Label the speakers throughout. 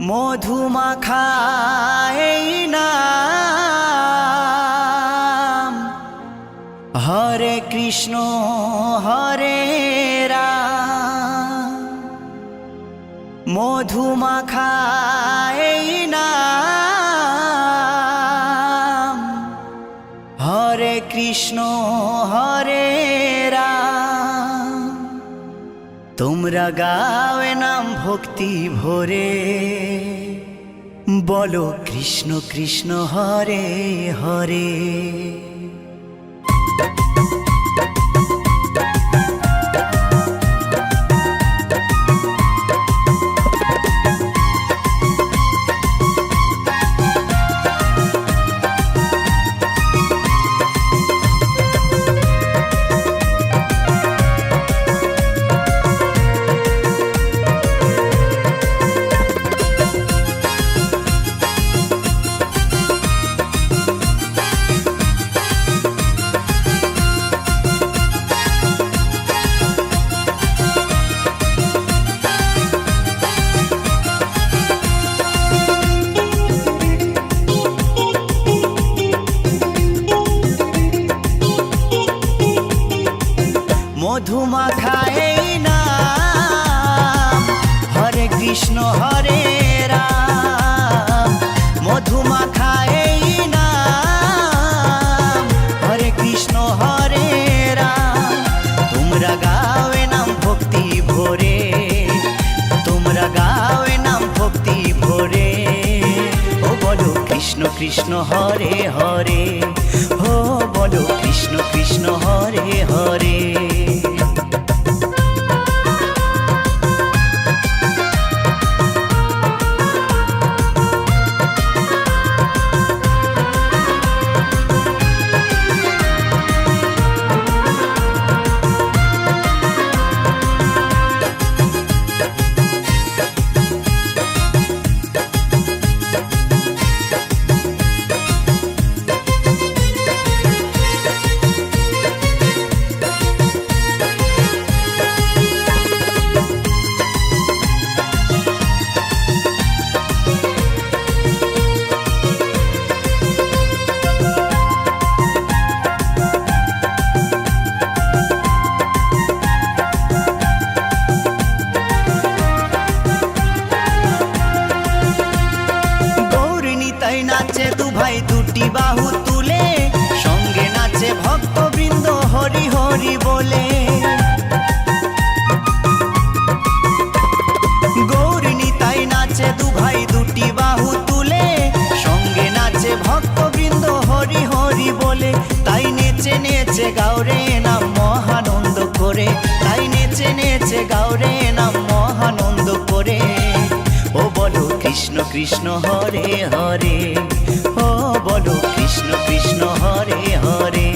Speaker 1: মধুমাখা এই নাম, হরে কৃষ্ণ হরে রাম। মধুমাখা এই নাম, হরে কৃষ্ণ হরে রাম। তোমরা গাওয়ে নাম ভক্তি ভরে, বলো কৃষ্ণ কৃষ্ণ হরে হরে। মধুমাখা এই নাম, হরে কৃষ্ণ হরে রাম। মধুমাখা এই নাম, হরে কৃষ্ণ হরে রাম। তোমরা গাওয়ে নাম ভক্তি ভরে, তোমরা গাওয়ে নাম ভক্তি ভরে। ও বলো কৃষ্ণ কৃষ্ণ হরে হরে, ও বলো কৃষ্ণ কৃষ্ণ হরে হরে। নাচে দু ভাই দুটি বাহু তুলে, সঙ্গে নাচে ভক্তবৃন্দ হরি হরি বলে। গৌর নিতাই নাচে দু ভাই দুটি বাহু তুলে, সঙ্গে নাচে ভক্তবৃন্দ হরি হরি বলে। তাই নেচে নেচে গাওরে নাম মহানন্দ করে, তাই নেচে নেচে গাওরে নাম মহানন্দ করে। ও বলো কৃষ্ণ কৃষ্ণ হরে হরে, ও বলো কৃষ্ণ কৃষ্ণ হরে হরে।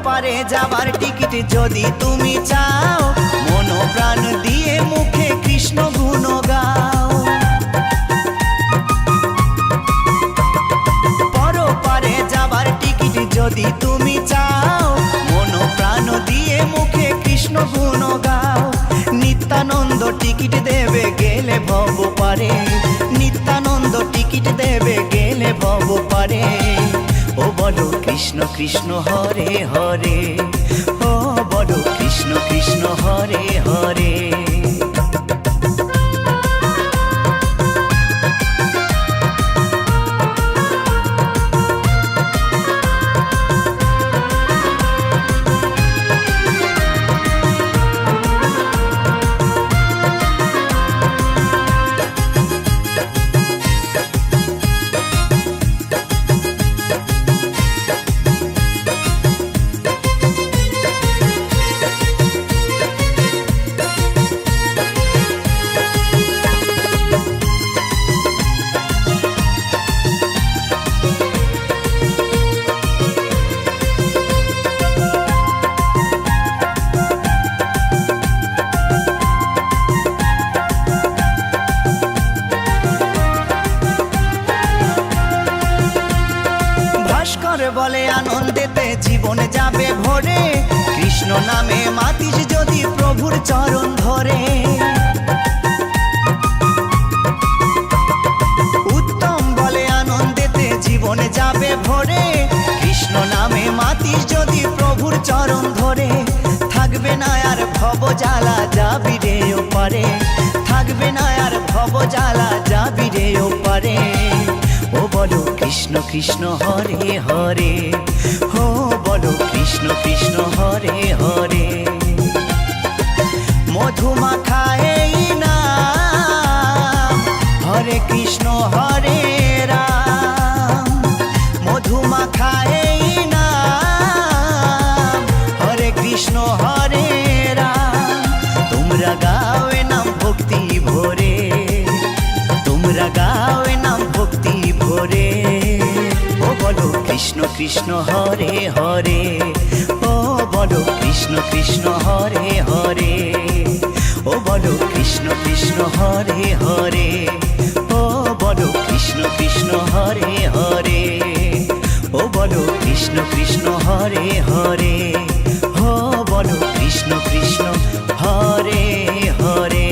Speaker 1: পারে যাবার টিকিট যদি তুমি চাও, মন প্রাণ দিয়ে মুখে কৃষ্ণ গুণ গাও। পরপারে যাবার টিকিট যদি তুমি চাও, মন প্রাণ দিয়ে মুখে কৃষ্ণ গুণ গাও। নিত্যানন্দ টিকিট দেবে গেলে ভব পারে, নিত্যানন্দ টিকিট দেবে গেলে ভব পারে। ও বলো কৃষ্ণ কৃষ্ণ হরে হরে, ও বলো কৃষ্ণ কৃষ্ণ হরে হরে। নামে মাতিস যদি প্রভুর চরণ ধরে, উত্তম বলে আনন্দেতে জীবন যাবে ভরে। কৃষ্ণ নামে মাতিস যদি প্রভুর চরণ ধরে, থাকবে না আর ভব জ্বালা, যাবি রে ওপারে। থাকবে না আর ভব জ্বালা, যাবি রে ওপারে। ও বলো কৃষ্ণ কৃষ্ণ হরে হরে, ও বলো কৃষ্ণ কৃষ্ণ হরে হরে। মধুমাখা এই নাম, হরে কৃষ্ণ হরে রাম। মধুমাখা এই নাম, হরে কৃষ্ণ হরে রাম। তোমরা গাও এ নাম ভক্তি ভরে, তোমরা গাও এ নাম ভক্তি ভরে। ও বলো কৃষ্ণ কৃষ্ণ হরে হরে, ও বলো কৃষ্ণ কৃষ্ণ হরে হরে। ও বলো কৃষ্ণ কৃষ্ণ হরে হরে, ও বলো কৃষ্ণ কৃষ্ণ হরে হরে। ও বলো কৃষ্ণ কৃষ্ণ হরে হরে, ও বলো কৃষ্ণ কৃষ্ণ হরে হরে।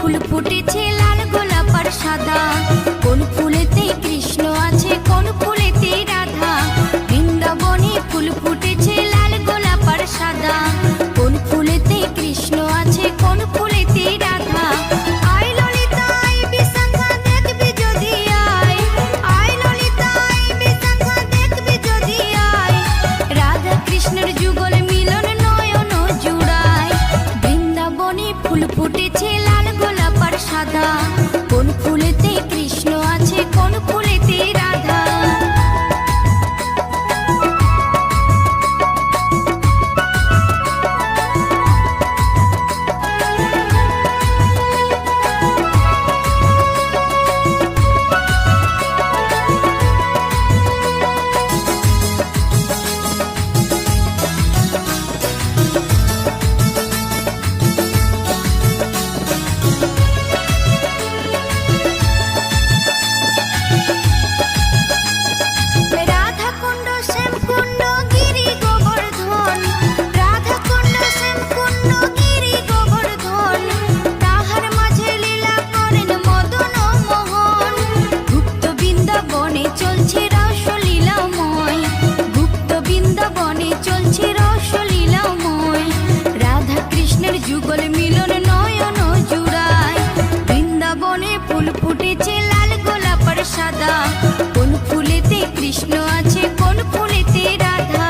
Speaker 2: ফুল ফুটেছে লাল গোলাপ আর সাদা, কোন ফুলেতে কৃষ্ণ আছে কোন ফুলেতে রাধা। বৃন্দাবনে ফুল ফুটেছে লাল গোলাপ আর সাদা, কোন ফুলেতে কৃষ্ণ আছে কোন ফুলেতে রাধা। আয় ললিতা আয় বিশাখা দেখবি যদি আয়, আয় ললিতা আয় বিশাখা দেখবি যদি আয়। রাধা কৃষ্ণের যুগল মিলন নয়ন জুড়ায়। বৃন্দাবনে ফুল ফুটেছে লাল গোলাপ আর সাদা, কোন ফুলেতে কৃষ্ণ আছে কোন ফুলেতে রাধা। যুগল মিলন নয়ন জুড়ায়। বৃন্দাবনে ফুল ফুটেছে লাল গোলাপ আর সাদা, কোন ফুলেতে কৃষ্ণ আছে কোন ফুলেতে রাধা।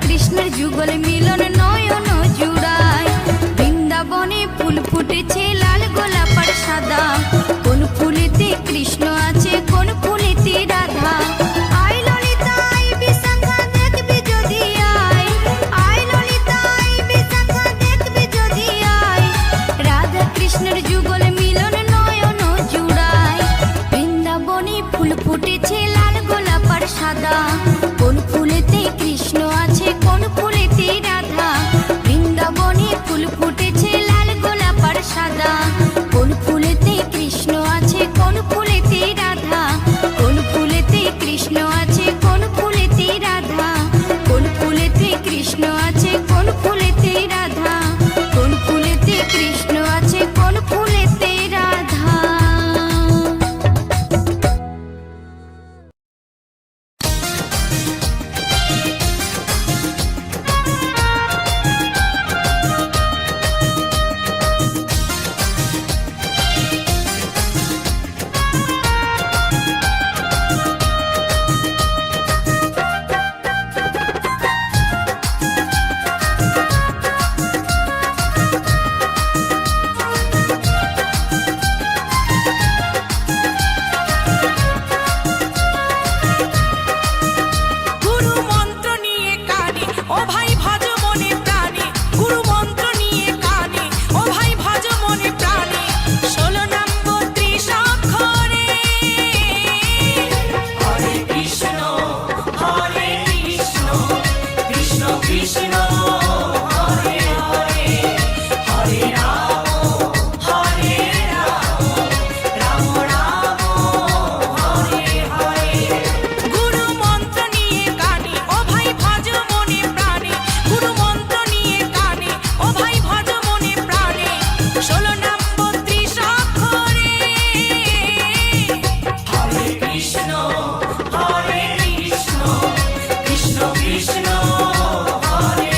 Speaker 2: কৃষ্ণের যুগল মিলন নয়ন জুড়ায়। বৃন্দাবনে ফুল ফুটেছে লাল গোলাপ আর সাদা, কোন ফুলেতে কৃষ্ণ আছে কোন ফুলেতে রাধা। আয় ললিতা আয় বিশাখা দেখবি যদি আয়, আয় ললিতা আয় বিশাখা দেখবি যদি আয়। রাধা কৃষ্ণের যুগল মিলন নয়ন জুড়ায়। বৃন্দাবনে ফুল ফুটেছে লাল গোলাপ আর সাদা, কোন ফুলেতে কৃষ্ণ আছে কোন ফুলেতে রাধা। বৃন্দাবনে ফুল ফুটেছে লাল গোলাপ আর সাদা, কোন ফুলেতে কৃষ্ণ আছে কোন ফুলেতে রাধা। কোন ফুলেতে কৃষ্ণ আছে কোন ফুলেতে রাধা, কোন ফুলেতে কৃষ্ণ আছে কোন ফুলেতে রাধা, কোন ফুলেতে কৃষ্ণ আছে কোন ফুলেতে রাধা।
Speaker 3: Krishna Krishna Hare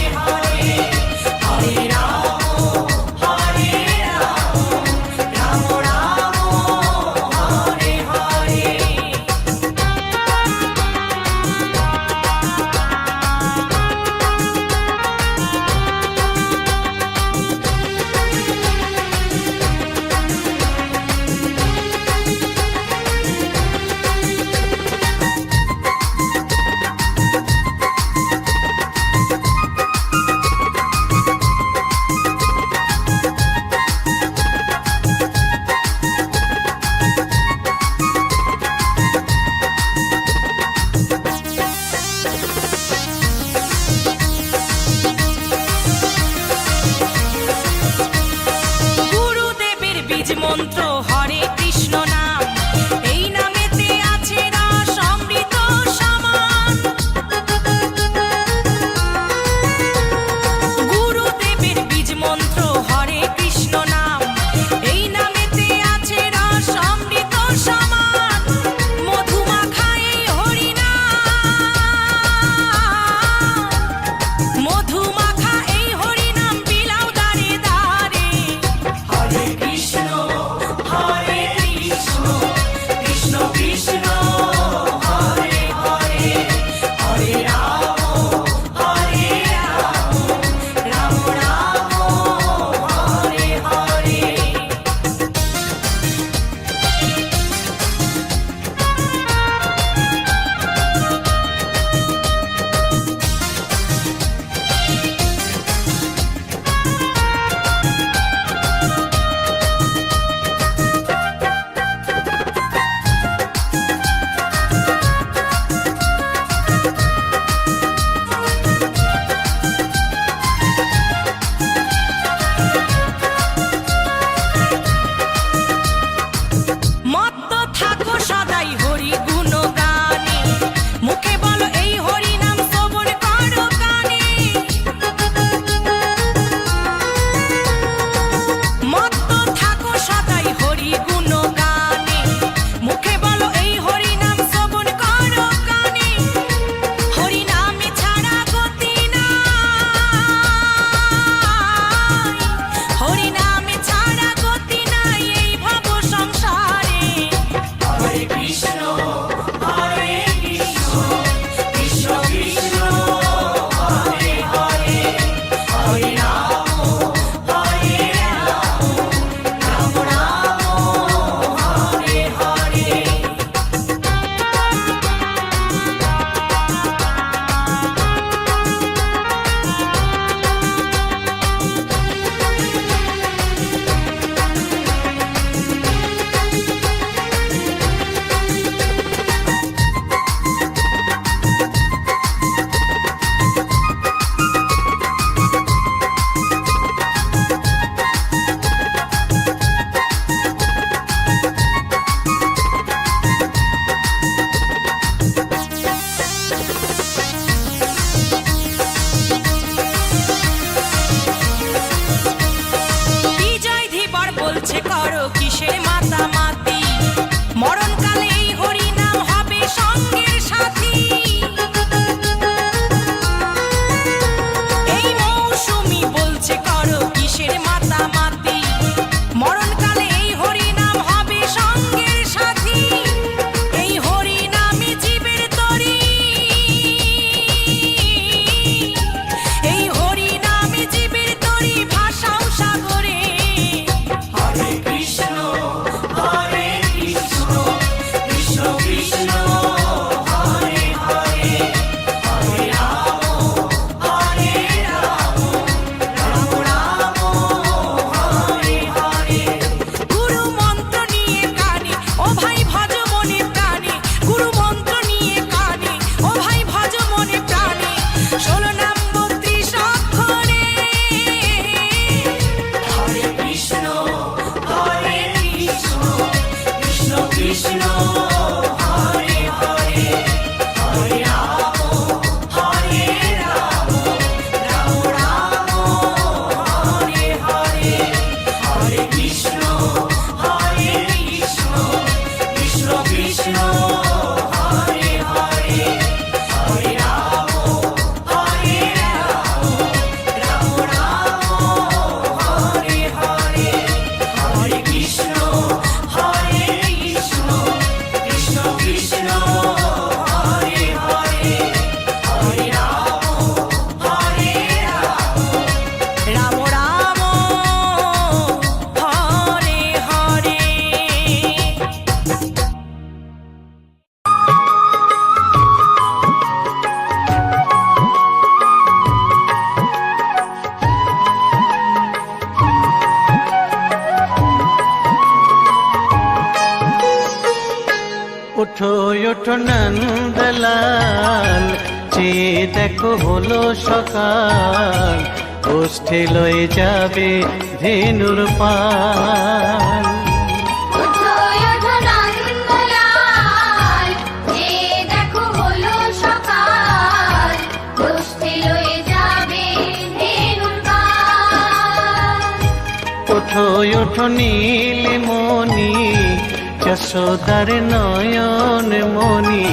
Speaker 3: ওঠো নন্দলাল, চেয়ে দেখো হলো সকাল, গোষ্ঠী লয়ে যাবে ধেনুর পাল।
Speaker 2: ওঠো ওঠো নন্দলাল, চেয়ে দেখো হলো সকাল, গোষ্ঠী লয়ে যাবে ধেনুর পাল।
Speaker 3: ওঠো ওঠো নীলমণি, যশোদার নয়ন মণি,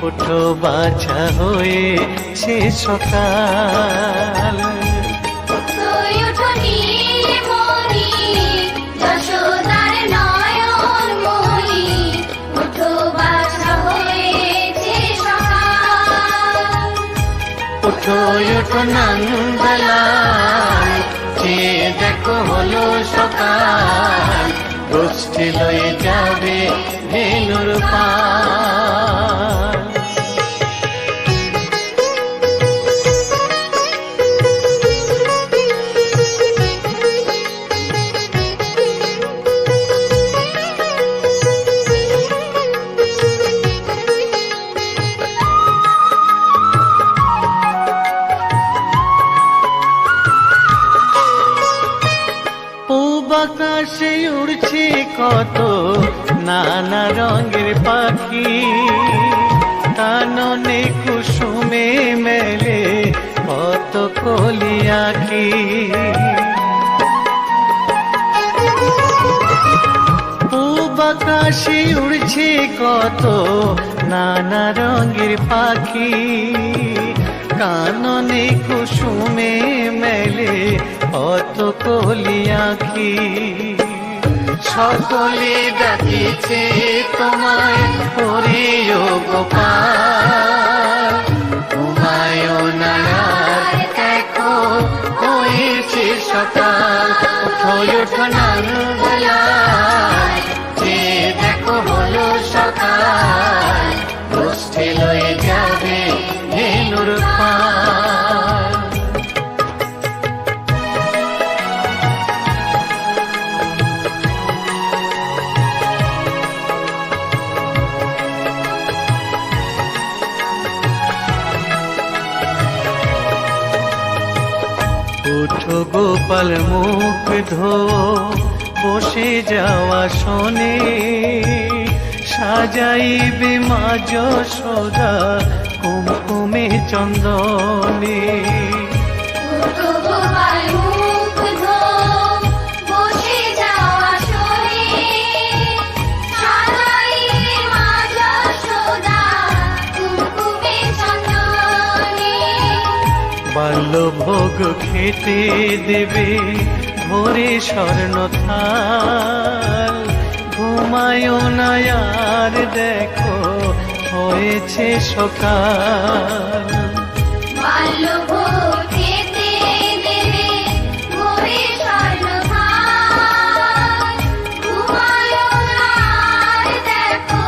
Speaker 3: ওঠো বাছা হয়েছে সকাল।
Speaker 2: ওঠো ওঠো নীলমণি, যশোদার নয়ন মণি, ওঠো বাছা হয়েছে সকাল।
Speaker 3: ওঠো ওঠো নন্দলাল, চেয়ে দেখো হলো সকাল, গোষ্ঠী লয়ে যাবে ধেনুর পাল। আকাশে উড়ছে কত নানা রঙের পাখি, কাননে কুসুমে মেলে কত কলি আঁখি। পূব আকাশে উড়ছে কত নানা রঙের পাখি, কাননে কুসুমে মেলে কত কলি আঁখি। সকলে ডাকিছে তোমায় ওরে ও গোপাল, ঘুমায়ো না আর দেখো হয়েছে সকাল। ওঠো ওঠো নন্দলাল, চেয়ে দেখো হলো সকাল, গোষ্ঠী লয়ে যাবে ধেনুর পাল। ওঠো গোপাল মুখ ধো, বসে যাওয়া শোনে, সাজাইবে মা যশোদা কুমকুমে চন্দনে।
Speaker 2: ওঠো গোপাল মুখ ধো, বসে যাওয়া শোনে, সাজাইবে মা যশোদা কুমকুমে চন্দনে।
Speaker 3: বাল্যভোগ খেতে দেবে ভোরে স্বর্ণ থাল, ঘুমায়ো না আর দেখো হয়েছে সকাল।
Speaker 2: বাল্যভোগ খেতে দেবে ভোরে স্বর্ণ থাল, ঘুমায়ো না আর দেখো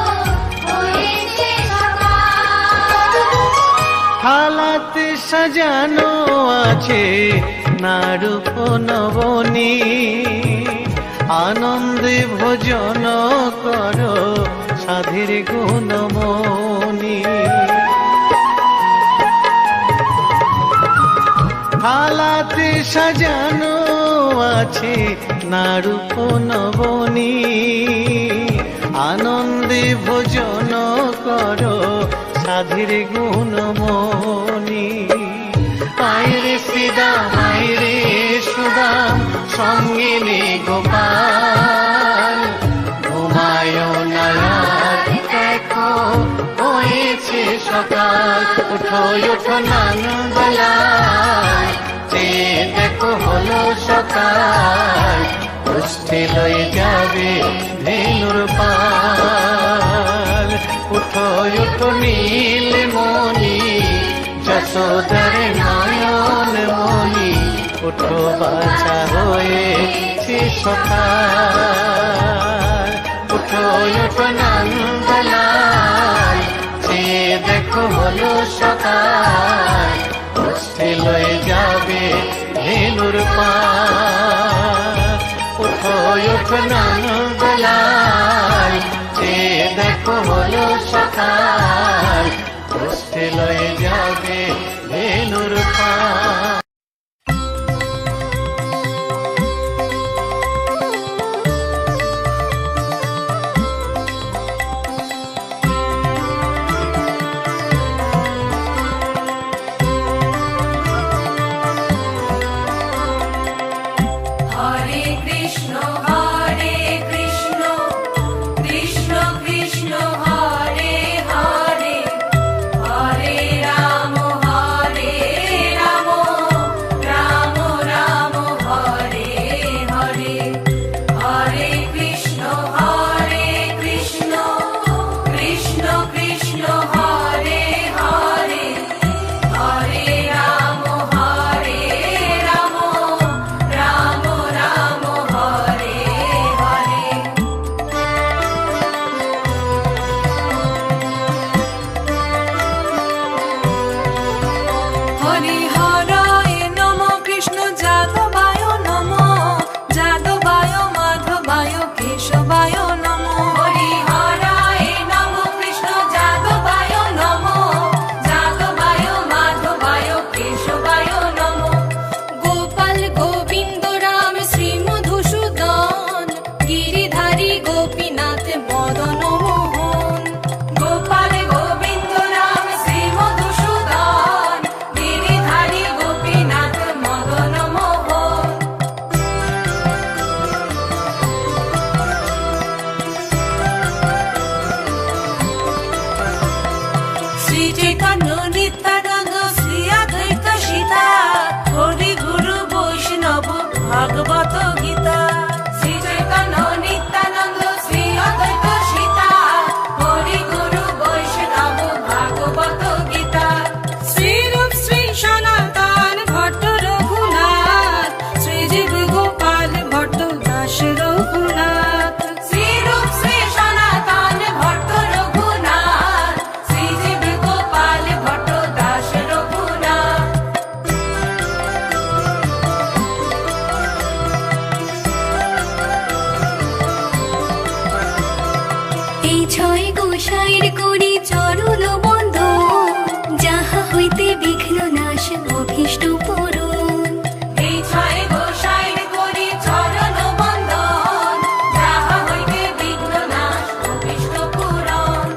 Speaker 2: হয়েছে সকাল।
Speaker 3: থালাতে সাজানো আছে নারূপ নবনী, আনন্দে ভোজন করো সাধের গুণমণি। থালাতে সাজানো আছে নারূপ নবনী, আনন্দে ভোজন করো সাধের গুণমণি। আয়রে শ্রীদাম আয়রে সুদাম, সঙ্গে নে গোপাল, ঘুমায়ো না আর দেখো হয়েছে সকাল। ওঠো ওঠো নন্দলাল, চেয়ে দেখো হলো সকাল, গোষ্ঠী লয়ে যাবে ধেনুর পাল। ওঠো ওঠো নীলমণি, যশোদার নয়ন মণি, ওঠো বাছা হয়েছে সকাল। ওঠো ওঠো নন্দলাল, চেয়ে দেখো হলো সকাল, গোষ্ঠী লয়ে যাবে ধেনুর পাল। ওঠো ওঠো নন্দলাল, চেয়ে দেখো দেখো হলো সকাল, কষ্টে লয়ে যাবে ধেনুর পাল।
Speaker 2: হরে কৃষ্ণ হরে কৃষ্ণ কৃষ্ণ কৃষ্ণ হরে হরে হরে রাম রাম রাম হরে হরে হরে কৃষ্ণ কৃষ্ণ কৃষ্ণ হরে হরে হরে রাম রাম রাম হরে হরে। হরি হরায় নম কৃষ্ণ যাদবায় নম যাদবায় মাধবায় কেশবায় নম। হরি হরায় নম কৃষ্ণ যাদবায় নম যাদবায় মাধবায় কেশবায় নম। গোপাল গোবিন্দ রাম শ্রী মধুসূদন গিরিধারী গোপীনাথ মদন মোহন। গোপাল গোবিন্দ রাম শ্রী মধুসূদন গিরিধারী গোপীনাথ মদন মোহন। শ্রী চৈতন্য নিত্যানন্দ শ্রী অদ্বৈত সীতা হরি গুরু বৈষ্ণব ভাগবত গীতা। শ্রী চৈতন্য নিত্যানন্দ শ্রী অদ্বৈত সীতা হরি গুরু বৈষ্ণব ভাগবত গীতা। শ্রীরূপ শ্রী সনাতন ভট্ট রঘুনাথ শ্রীজীব গোপাল ভট্ট দাস রঘুনাথ। শ্রীরূপ শ্রী সনাতন ভট্ট রঘুনাথ শ্রীজীব গোপাল ভট্ট দাস রঘুনাথ। এই ছয় গোসাইর করি চরণ বন্ধন যাহা হইতে বিঘ্ন নাশ অভীষ্ট পূরণ। এই ছয় গোসাইর করি চরণ বন্ধন যাহা হইতে বিঘ্ন নাশ অভীষ্ট পূরণ।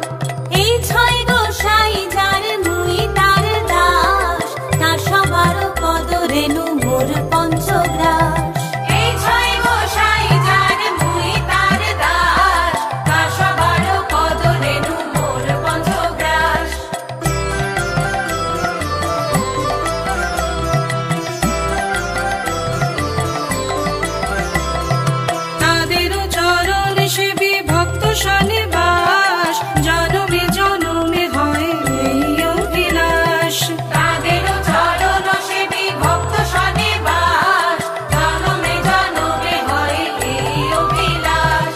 Speaker 2: এই ছয় গোসাই যার মুই তার দাস তার সবার পদ রেণু মোর পঞ্চগ্রাস। এই ছয় গোসাই যার মুই তার দাস তার সবার পদ রেণু মোর পঞ্চগ্রাস। তাদেরও চরণ সেবী ভক্ত সনিবাস জনমে জনমে হয় এই অভিলাষ। তাদেরও চরণ সেবী ভক্ত সনিবাস জনমে জনমে হয় এই অভিলাষ।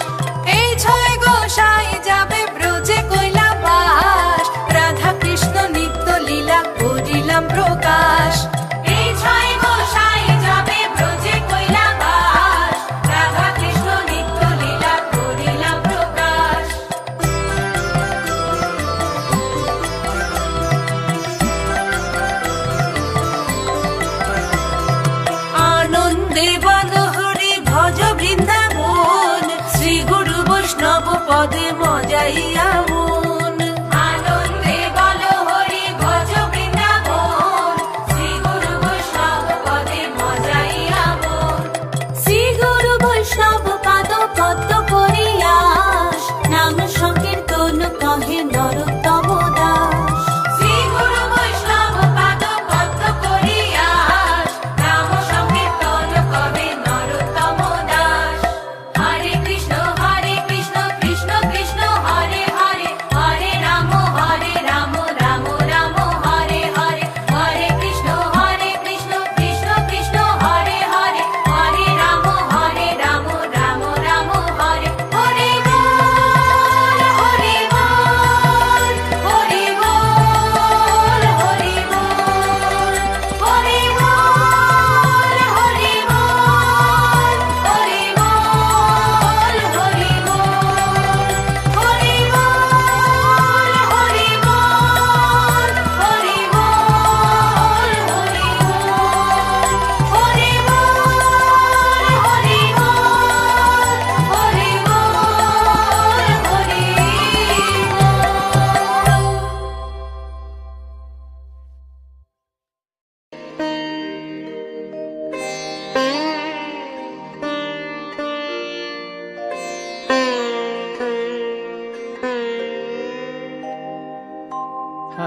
Speaker 2: এই ছয় গোসাই যাবে ব্রজে কৈলাবাস রাধা কৃষ্ণ নিত্য লীলা করিলাম প্রকাশ। এই ছয় গোসাই যাবে ব্রজে কৈলাবাস রাধা কৃষ্ণ নিত্য লীলা করিলাম প্রকাশ। আনন্দে বনহরি ভজ বৃন্দাবন শ্রী গুরু বৈষ্ণব পদে মজাইয়া মন। আনন্দে বনহরি ভজ বৃন্দাবন শ্রী গুরু বৈষ্ণব পদে মজাইয়া মন। শ্রী গুরু বৈষ্ণব পাদ পদ্ম করিয়াস নাম সংকীর্তন কহে নরোত্তম দাস। শ্রী গুরু বৈষ্ণব পাদ পদ্ম করিয়াস নাম সংকীর্তন কহে নরোত্তম দাস। হরে কৃষ্ণ কৃষ্ণ কৃষ্ণ হরে হরে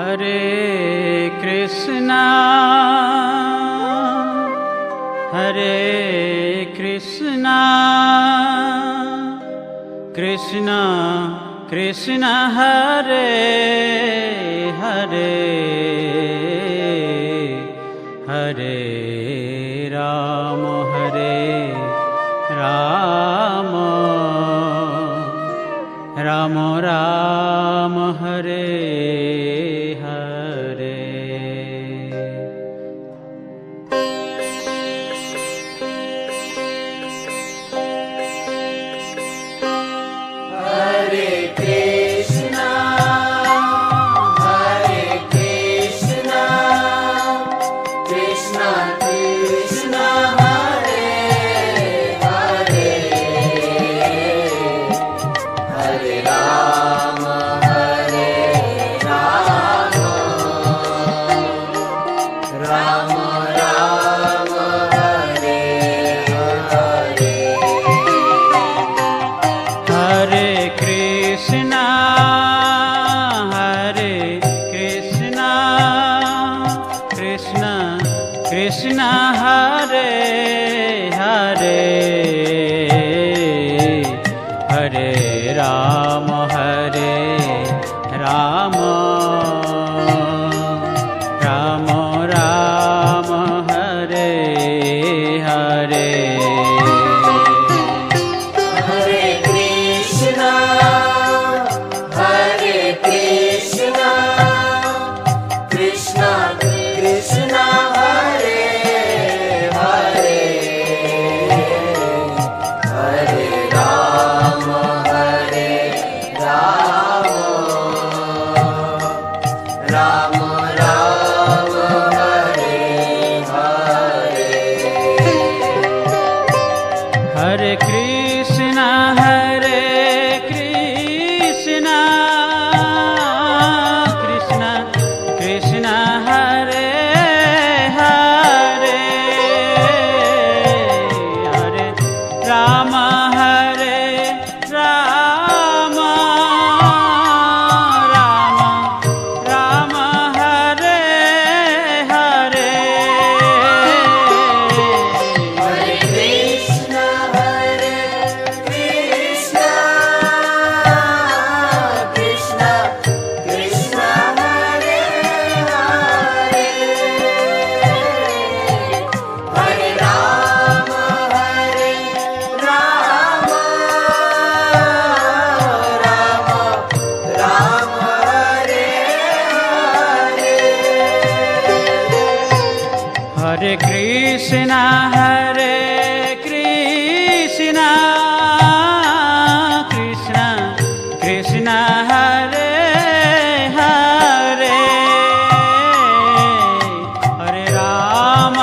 Speaker 3: हरे कृष्णा हरे कृष्णा कृष्णा कृष्णा हरे हरे हरे राम राम राम राम हरे हरे।
Speaker 1: हरे कृष्णा कृष्णा कृष्णा हरे हरे हरे राम राम राम हरे हरे।
Speaker 3: हरे कृष्णा कृष्णा कृष्णा हरे हरे हरे राम राम राम राम हरे हरे।
Speaker 1: हरे कृष्णा कृष्णा कृष्णा हरे हरे हरे राम राम राम हरे हरे।
Speaker 3: हरे कृष्णा कृष्णा कृष्णा हरे हरे हरे राम राम राम हरे हरे।
Speaker 1: हरे कृष्णा कृष्णा कृष्णा हरे हरे हरे राम राम राम हरे हरे।
Speaker 3: हरे कृष्णा कृष्णा कृष्णा हरे हरे हरे राम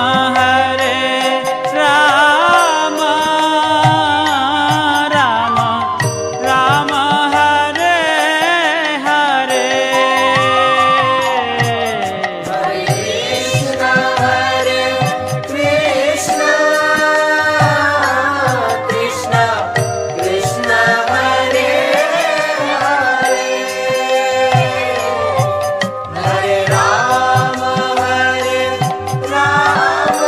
Speaker 3: राम राम हरे हरे।
Speaker 1: हरे कृष्णा कृष्णा कृष्णा हरे हरे हरे राम राम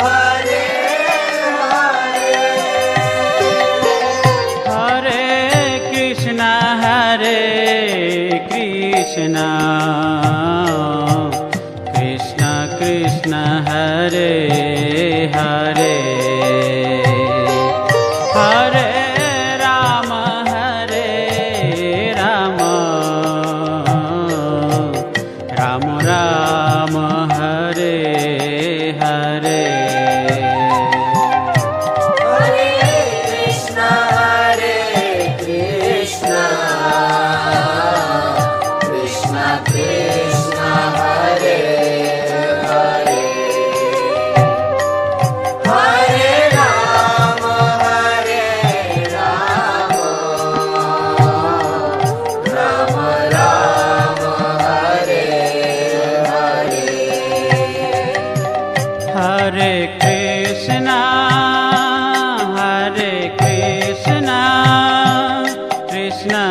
Speaker 1: हरे हरे।
Speaker 3: हरे कृष्णा कृष्णा कृष्णा हरे हरे हरे राम राम राम हरे हरे।
Speaker 1: हरे कृष्णा कृष्णा कृष्णा हरे हरे हरे राम राम राम हरे हरे।
Speaker 3: हरे Krishna Krishna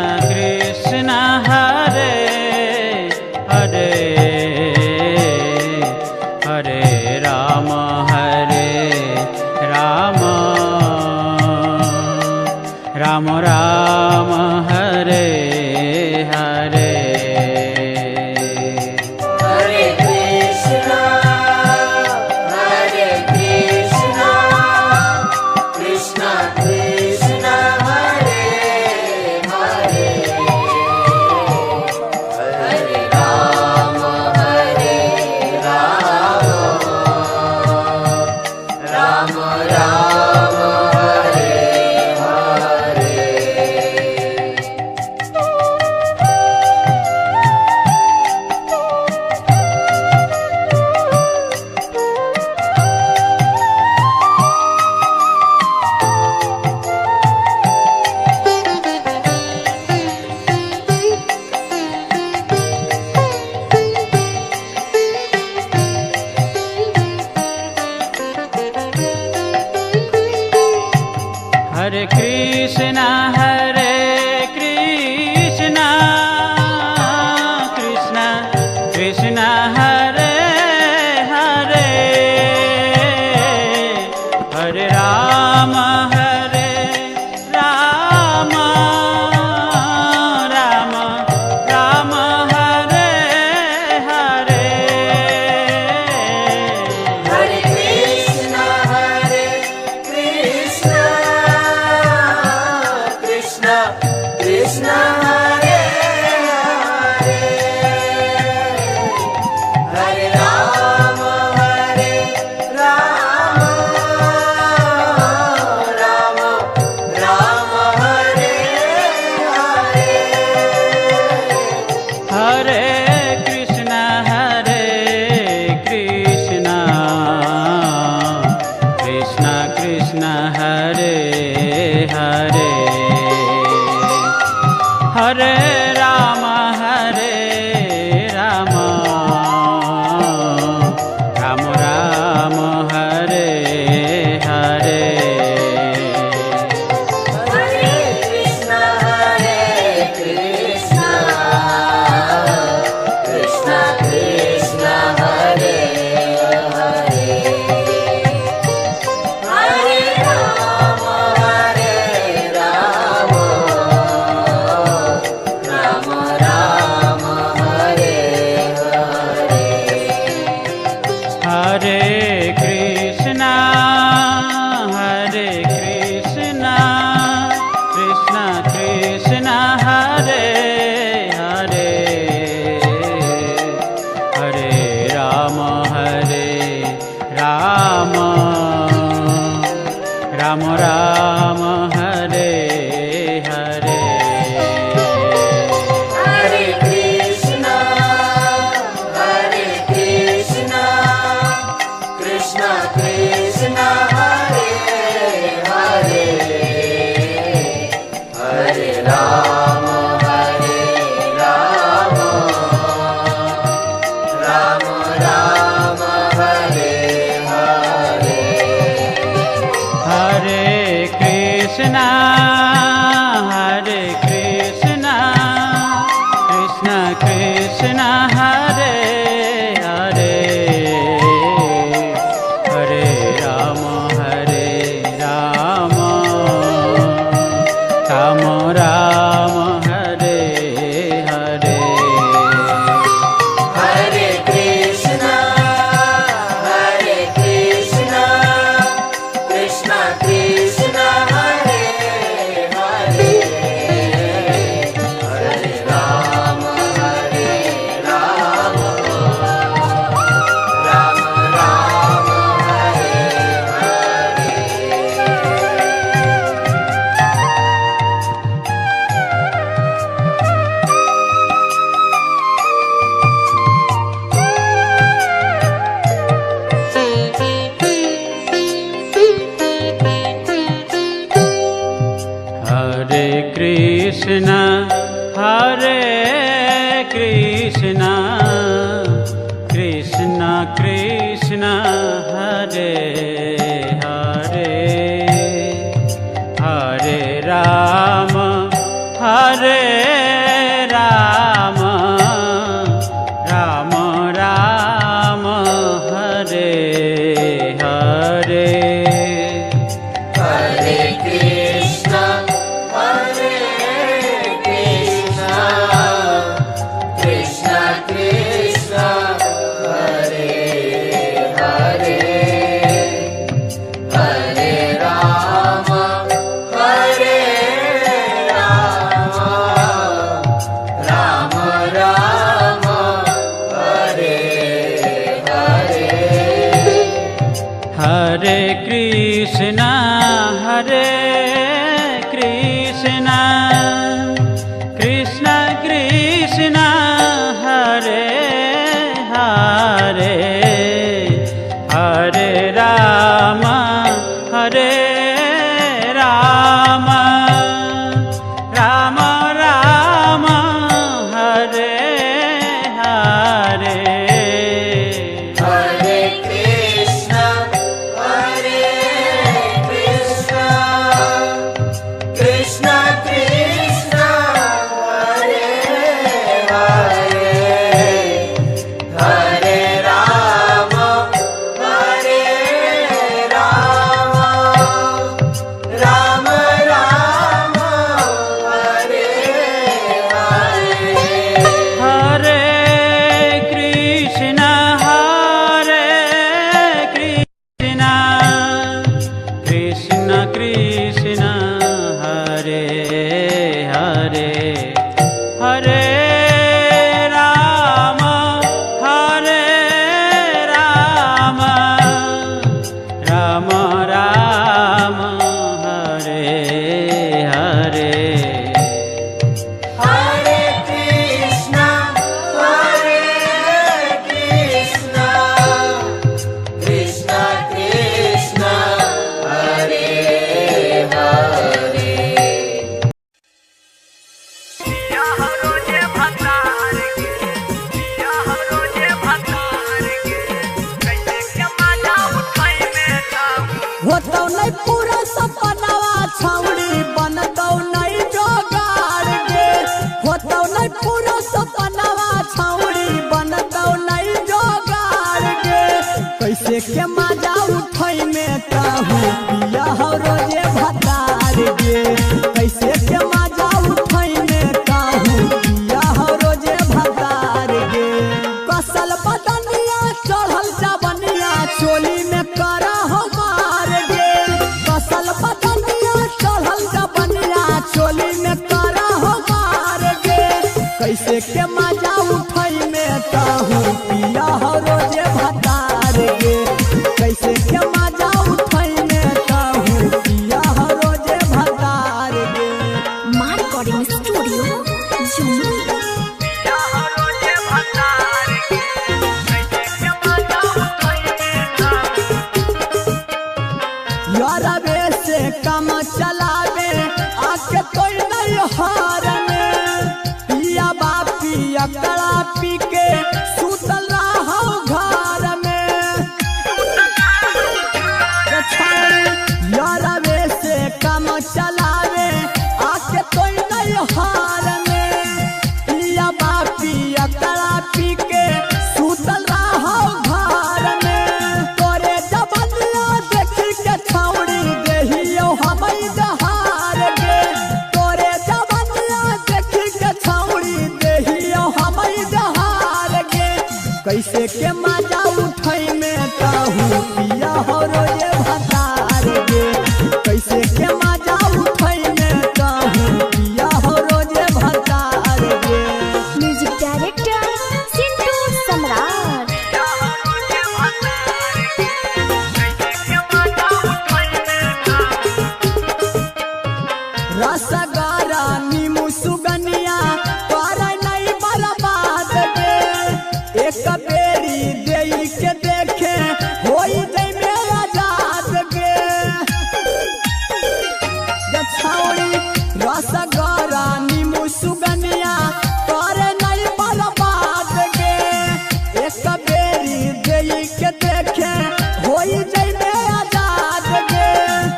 Speaker 3: Ram Ram Hare Hare
Speaker 4: Hare Krishna, Hare Krishna, Krishna Krishna, Hare Hare, Hare Rama, Hare Rama, Rama Rama, Hare Hare.
Speaker 3: हरे Krishna Krishna Krishna Hare Hare Hare Ram Ram Ram Hare Hare
Speaker 4: Hare Krishna, Krishna Krishna, Hare Hare, Hare Rama, Rama Rama, Hare Hare.
Speaker 3: हरे Krishna Krishna Krishna Hare Hare Hare Ram Ram Ram Hare Hare
Speaker 4: Hare Krishna, Krishna Krishna, Hare Hare, Hare Rama, Rama Rama, Hare Hare.
Speaker 3: हरे Krishna Krishna Krishna Hare Hare Hare Ram Ram Ram Hare Hare
Speaker 4: Hare Krishna, Krishna Krishna, Hare Hare, Hare Rama, Rama Rama, Hare Hare.
Speaker 3: हरे Krishna Krishna Krishna Hare Hare Hare Ram Ram Ram Hare Hare
Speaker 4: Hare Krishna, Krishna Krishna, Hare Hare, Hare Rama, Rama Rama, Hare Hare.
Speaker 3: हरे Krishna Krishna Krishna Hare Hare Hare Ram Ram Ram Hare Hare
Speaker 4: Hare Krishna,
Speaker 3: हरे Krishna Krishna Krishna Hare Hare Hare Ram Ram Ram Hare Hare
Speaker 4: Hare Krishna, Krishna Krishna, Hare Hare, Hare Rama, Rama Rama, Hare Hare.
Speaker 3: हरे Krishna Krishna Krishna Hare Hare Hare Ram Ram Ram Hare Hare
Speaker 4: Hare Krishna, Krishna Krishna, Hare Hare.
Speaker 1: होतौ नहीं पूरा सपनावा छौड़ी बनतौ नहीं जोगाड़ गे होतौ नहीं पूरा सपनावा छौड़ी बनतौ नहीं जोगाड़ गे कैसे के मजा उठै में कहू पिया हो रोजे भतार गे कैसे के मजा उठै में कहू पिया हो रोजे भतार गे कसल बदनिया चढ़ल जवनिया चोली में करा हो मार गे कसल बदनिया चढ़ल जवनिया चोली में करा हो मार गे कैसे के मजा उठै में कहू पिया हो रोजे भतार गे कैसे के मजा उठै में कहू पिया हो रोजे भतार गे
Speaker 2: माँ रिकॉर्डिंग स्टूडियो जमुई।
Speaker 1: यारबे से काम चलावे आके कोई नहीं हारने पिया बापी अकड़ा पी के सुतल रहो घर में यारबे से काम चलावे आके कोई नहीं हारने पिया बापी अकड़ा पी के सुतल रहो घर में तोरे जबनिया देखी के छौड़ी देहियो हमई दहार गे तोरे जबनिया देखी के छौड़ी देहियो हमई दहार गे कैसे के मजा उठै में कहू पिया हो रोजे भतार गे कैसे के मजा उठै में कहू पिया हो रोजे भतार गे
Speaker 2: म्यूजिक डायरेक्टर सिंटू सम्राट।
Speaker 1: रसगारा नीमू सुगनिया करे नहीं बर्बाद गे एक बेरी देई के देखे होई जई में आजाद गे छौड़ी रसगारा नीमू सुगनिया करे नहीं बर्बाद गे एक बेरी देई के देखे होई जई में आजाद गे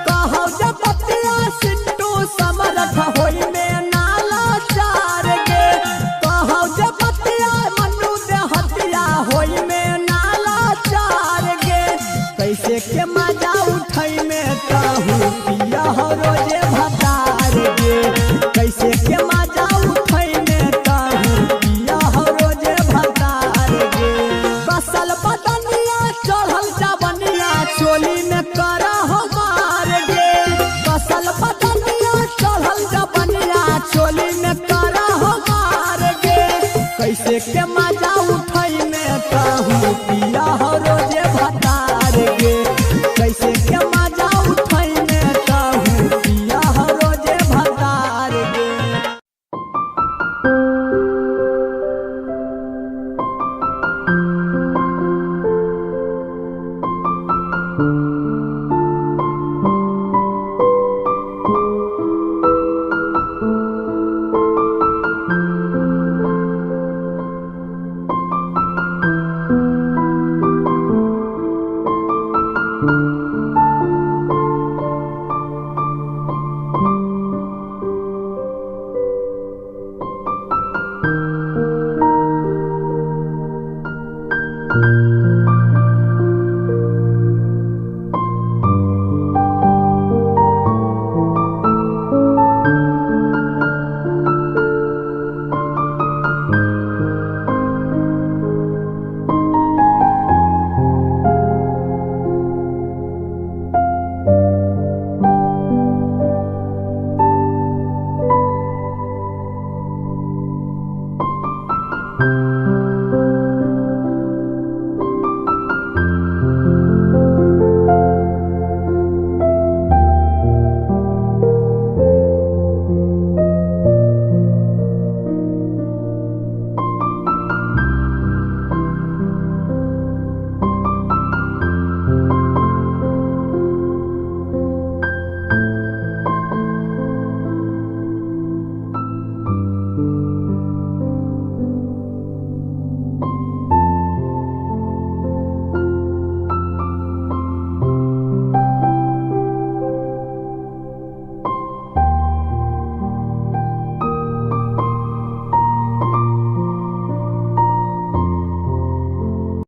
Speaker 1: कहौ जब बतिया सिंटू समरथ होई में नाला चार गे कहौ जब बतिया मनु दे हतिया होई में नाला चार गे कैसे के मजा उठै में कहू पिया हो रोजे भतार गे कैसे के मजा उठै में कहू पिया हो रोजे भतार गे कसल बदनिया चढ़ल जवनिया चोली में करा हो मार गे कसल बदनिया चढ़ल जवनिया चोली में करा हो मार गे कैसे के मजा उठै में कहू पिया हो रोजे भतार गे